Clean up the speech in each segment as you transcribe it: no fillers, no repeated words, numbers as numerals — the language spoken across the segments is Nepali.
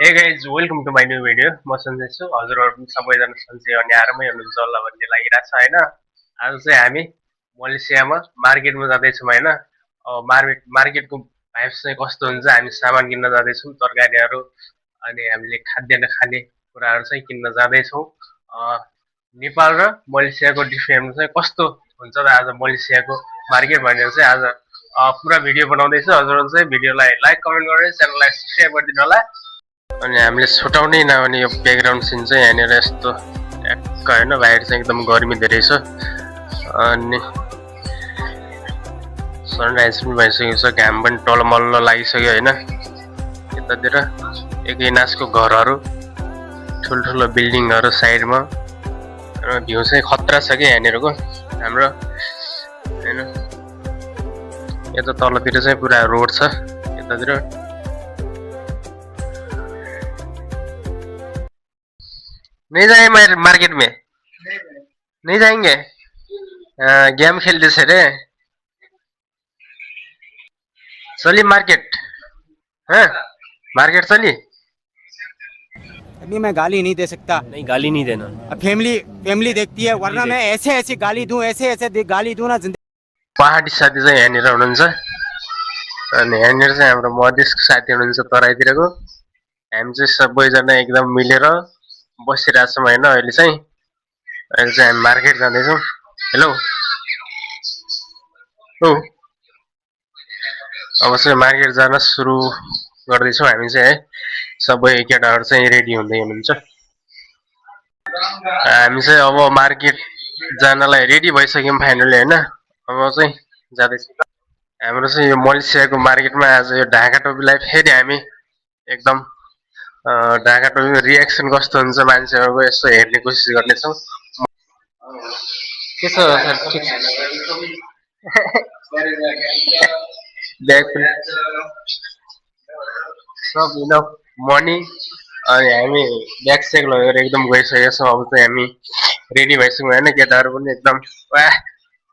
हे guys welcome to my new video. म सन्जय छु। हजुरहरू पनि सबैजना सन्चै अनि आरामै हुनुहुन्छ होला भन्ने लागिरहेको छ होइन। आज चाहिँ हामी मलेसियामा मार्केटमा जाँदैछौँ होइन। मार्केटको भाइब्स चाहिँ कस्तो हुन्छ, हामी सामान किन्न जाँदैछौँ, तरकारीहरू अनि हामीले खाद्यान्न खाने कुराहरू चाहिँ किन्न जाँदैछौँ। नेपाल र मलेसियाको डिफ्रेन्स चाहिँ कस्तो हुन्छ र आज मलेसियाको मार्केट भनेर चाहिँ आज पुरा भिडियो बनाउँदैछु। हजुरहरू चाहिँ भिडियोलाई लाइक कमेन्ट गरेर च्यानललाई सब्सक्राइब गरिदिनु होला। अनि हामीले छुटाउनै नहुने यो ब्याकग्राउन्ड सिन चाहिँ यहाँनिर यस्तो ट्याक्क होइन, बाहिर चाहिँ एकदम गर्मी धेरै छ अनि सनराइज पनि भइसकेको छ, घाम पनि टलमल्ल लागिसक्यो होइन। यतातिर एकैनासको घरहरू, ठुल्ठुलो बिल्डिङहरू साइडमा, भ्यू चाहिँ खतरा छ कि यहाँनिरको हाम्रो होइन। यता तलतिर चाहिँ पुरा रोड छ। यतातिर नहीं जाए मार्केट में, नहीं जाएंगे। गेम खेलते थे रे, चली मार्केट है, मार्केट चली। अभी मैं गाली नहीं दे सकता। नहीं, गाली नहीं देना। अब फैमिली फैमिली देखती है, वरना मैं ऐसे ऐसे गाली दूं, ऐसे ऐसे गाली दूं ना जिंदगी। पहाडी साथी चाहिँ यहाँनिर हुनुहुन्छ अनि यहाँनिर चाहिँ हाम्रो मधेसको साथी हुनुहुन्छ तराईतिरको। हामी चाहिँ सबैजना एकदम मिलेर बसिरहेछौँ होइन। अहिले चाहिँ हामी मार्केट जाँदैछौँ। हेलो ओ, अब चाहिँ मार्केट जान सुरु गर्दैछौँ हामी चाहिँ है। सबै केटाहरू चाहिँ रेडी हुँदै हुनुहुन्छ। हामी चाहिँ अब मार्केट जानलाई रेडी भइसक्यौँ फाइनली होइन। अब चाहिँ जाँदैछौँ। हाम्रो चाहिँ यो मलेसियाको मार्केटमा आज यो ढाका टोपीलाई फेरि हामी एकदम ढाका टोपीको रियाक्सन कस्तो हुन्छ मान्छेहरूको यसो हेर्ने कोसिस गर्नेछौँ। के छ सर, ठिक छ? ब्याग पनि सब इनफ मनी अनि हामी ब्याग सेक लगेर एकदम गइसकेका छौँ। अब चाहिँ हामी रेडी भइसक्यौँ होइन। केटाहरू पनि एकदम वाह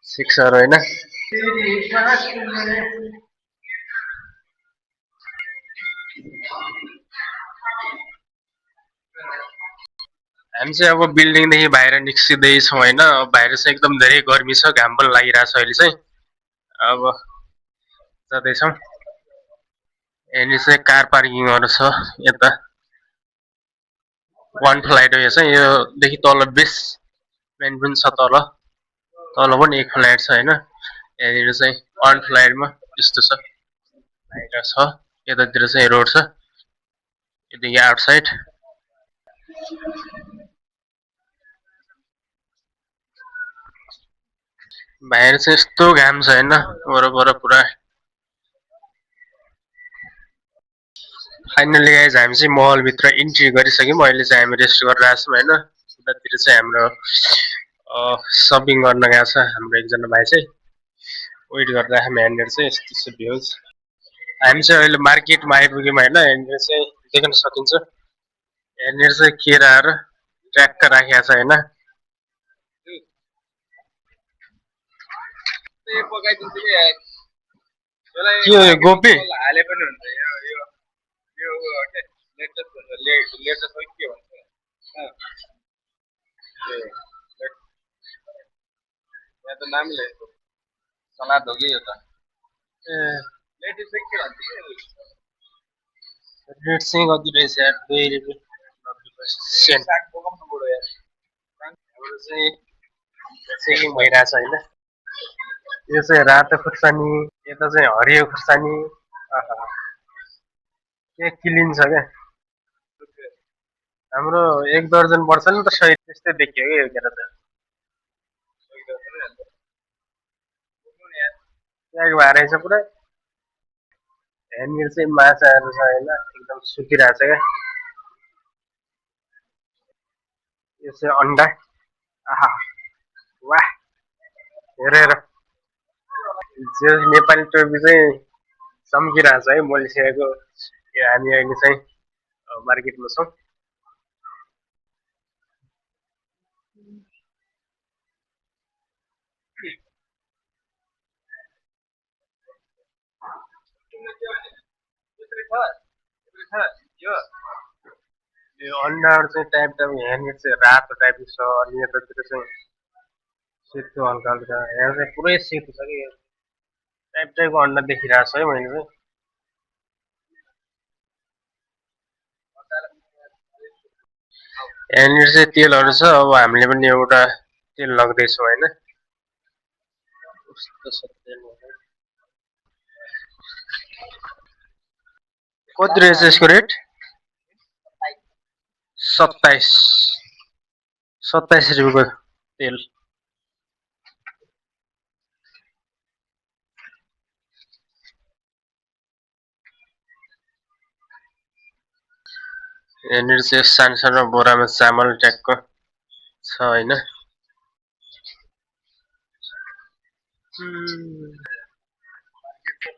सिक्सहरू होइन। हामी चाहिँ अब बिल्डिङदेखि बाहिर निस्किँदैछौँ होइन। बाहिर चाहिँ एकदम धेरै गर्मी छ, घाम पनि लागिरहेछ अहिले चाहिँ। अब जाँदैछौँ। यहाँनिर चाहिँ कार पार्किङहरू छ। यता वान फ्लाइट हो यो चाहिँ, योदेखि तल बेसमेन्ट पनि छ, तल पनि एक फ्लाइट छ होइन। यहाँनिर चाहिँ वान फ्लाइटमा यस्तो छ, बाहिर छ। यतातिर चाहिँ रोड छ, यदेखि आउटसाइड। बाहिर चाहिँ यस्तो घाम छ होइन, वरपर पुरा। फाइनली गाइज हामी चाहिँ महलभित्र इन्ट्री गरिसक्यौँ। अहिले चाहिँ हामी रेस्ट गरिरहेछौँ होइन। उतातिर चाहिँ हाम्रो सपिङ गर्न गएको छ हाम्रो एकजना भाइ चाहिँ, वेट गरिरहेको यहाँनिर चाहिँ यस्तो छ भ्युज। हामी चाहिँ अहिले मार्केटमा आइपुग्यौँ होइन। यहाँनिर चाहिँ देख्न सकिन्छ, यहाँनिर चाहिँ केराहरू ट्र्याक्क राखेको छ होइन। के हो यो गोपी? हाले पनि हुन्छ यो लेटेस्ट हुन्छ, लेटेस्ट हो के भन्छ यहाँ त नामले सलाद हो कि यो त। ए लेटेस्ट चाहिँ के भन्छ कि रेट चाहिँ कति रहेछ यार, 2 रुपियाँ 90 पैसा। हाम्रो चाहिँ सेलिङ भइरहेछ होइन। यो चाहिँ रातो खुर्सानी, यता चाहिँ हरियो खुर्सानी। के क्लिन छ क्या। हाम्रो 1 दर्जन पर्छ नि त, 100 त्यस्तै देखियो कि यो केरा त। प्याक भएर रहेछ पुरा। यहाँनिर चाहिँ माछाहरू छ होइन, एकदम सुकिरहेछ क्या। यो चाहिँ अन्डा। आहा वाह, हेरेर जो नेपाली टोपी चाहिँ चम्किरहेछ है मलेसियाको। यो हामी अहिले चाहिँ मार्केटमा छौँ। यो अन्डाहरू चाहिँ टाइप टाइप यहाँनिर चाहिँ रातो टाइपको छ अनि यतातिर चाहिँ सेतो हल्का हल्का यहाँ चाहिँ पुरै सेतो छ कि टाइप टाइपको अन्डा देखिरहेको छ है मैले चाहिँ यहाँनिर चाहिँ तेलहरू छ अब हामीले पनि एउटा तेल लग्दैछौँ होइन कस्तो छ तेलहरू कति रहेछ यसको रेट 27 रुपियाँको तेल यहाँनिर चाहिँ सानो सानो बोरामा चामल ट्याक्क छ होइन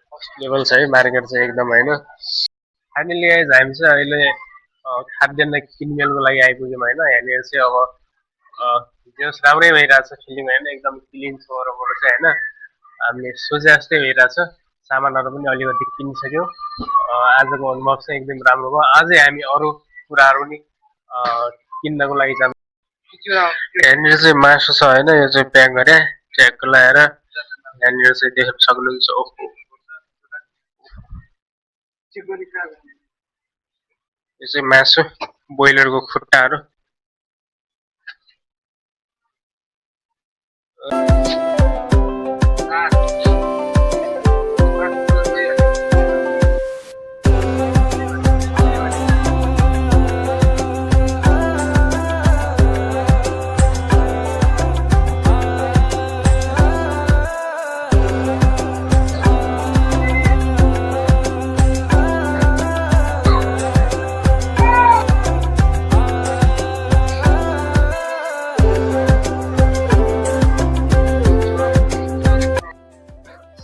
फर्स्ट लेभल छ है मार्केट चाहिँ एकदम होइन फाइनली गाइज हामी चाहिँ अहिले खाद्यान्न किनमेलको लागि आइपुग्यौँ होइन यहाँनिर चाहिँ अब जस राम्रै भइरहेछ फिलिङ होइन एकदम क्लिन छ वरपर चाहिँ होइन हामीले सोचे जस्तै भइरहेछ सामानहरू पनि अलिकति किनिसक्यौँ आजको अनुभव चाहिँ एकदम राम्रो भयो अझै हामी अरू कुराहरू पनि किन्नको लागि जान्छौँ यहाँनिर चाहिँ मासु छ होइन यो चाहिँ प्याक गरे ट्याग लगाएर यहाँनिर चाहिँ देख्न सक्नुहुन्छ ओहो यो चाहिँ मासु ब्रोइलरको खुट्टाहरू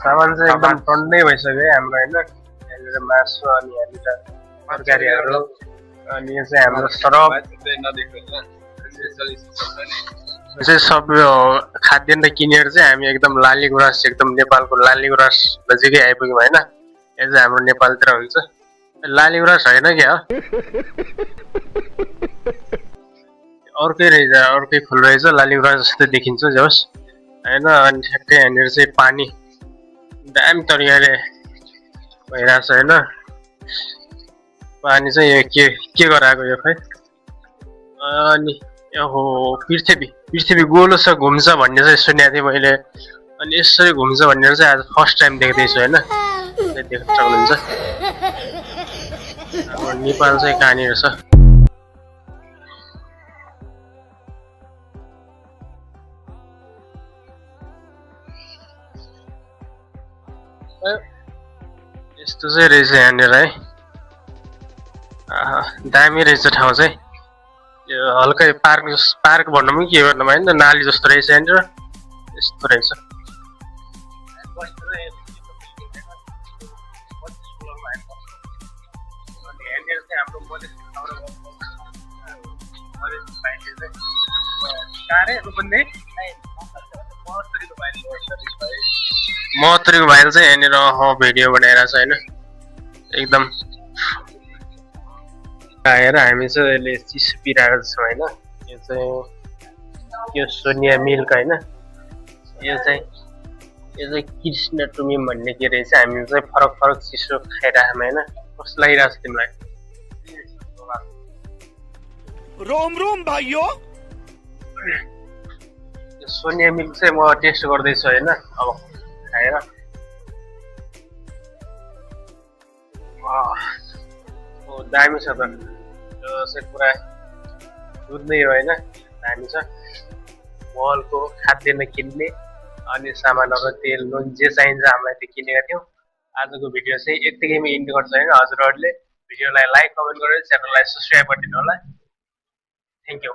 सामान चाहिँ एकदम टन्नै भइसक्यो है हाम्रो होइन यहाँनिर मासु अनि यहाँनिर तरकारीहरू अनि यो चाहिँ हाम्रो सरब चाहिँ सब खाद्यान्न किनेर चाहिँ हामी एकदम लाली गुराँस एकदम नेपालको लाली गुराँस नजिकै आइपुग्यौँ होइन यो चाहिँ हाम्रो नेपालतिर हुन्छ लाली गुराँस होइन क्या अर्कै रहेछ अर्कै फुल रहेछ लाली गुराँस जस्तै देखिन्छ जोस् होइन अनि ठ्याक्कै यहाँनिर चाहिँ पानी दामी तरिकाले भइरहेछ होइन पानी चाहिँ यो के गराएको यो खै अनि ओहो पृथ्वी गोलो छ घुम्छ भन्ने चाहिँ सुनेको थिएँ मैले अनि यसरी घुम्छ भनेर चाहिँ आज फर्स्ट टाइम देख्दैछु होइन देख्न सक्नुहुन्छ अब नेपाल चाहिँ कहाँनिर छ यस्तो चाहिँ रहेछ यहाँनिर है दामी रहेछ ठाउँ चाहिँ यो हल्कै पार्क भन्नु पनि के गर्नु होइन नाली जस्तो रहेछ यहाँनिर यस्तो रहेछ महत्तरीको भाइले चाहिँ यहाँनिर भिडियो बनाइरहेको छ होइन एकदम आएर हामी चाहिँ अहिले चिसो पिरहेको छौँ होइन यो चाहिँ यो सोनिया मिल्क होइन यो चाहिँ कृष्ण टुमिम भन्ने के रहेछ हामी चाहिँ फरक फरक चिसो खाइरहेको होइन कस्तो लागिरहेको छ तिमीलाई रोम रोम भाइयो सोनिया मिल्क चाहिँ म टेस्ट गर्दैछु होइन अब खाएर दामी छ त यो चाहिँ पुरा दुध नै हो होइन दामी छ मलको खाद्यान्न किन्ने अनि सामानहरू तेल नुन जे चाहिन्छ हामीलाई त्यो किनेका थियौँ आजको भिडियो चाहिँ यत्तिकैमा इन्ड गर्छ होइन हजुरहरूले भिडियोलाई लाइक कमेन्ट गरेर च्यानललाई सब्सक्राइब गरिदिनु होला थ्याङ्क यू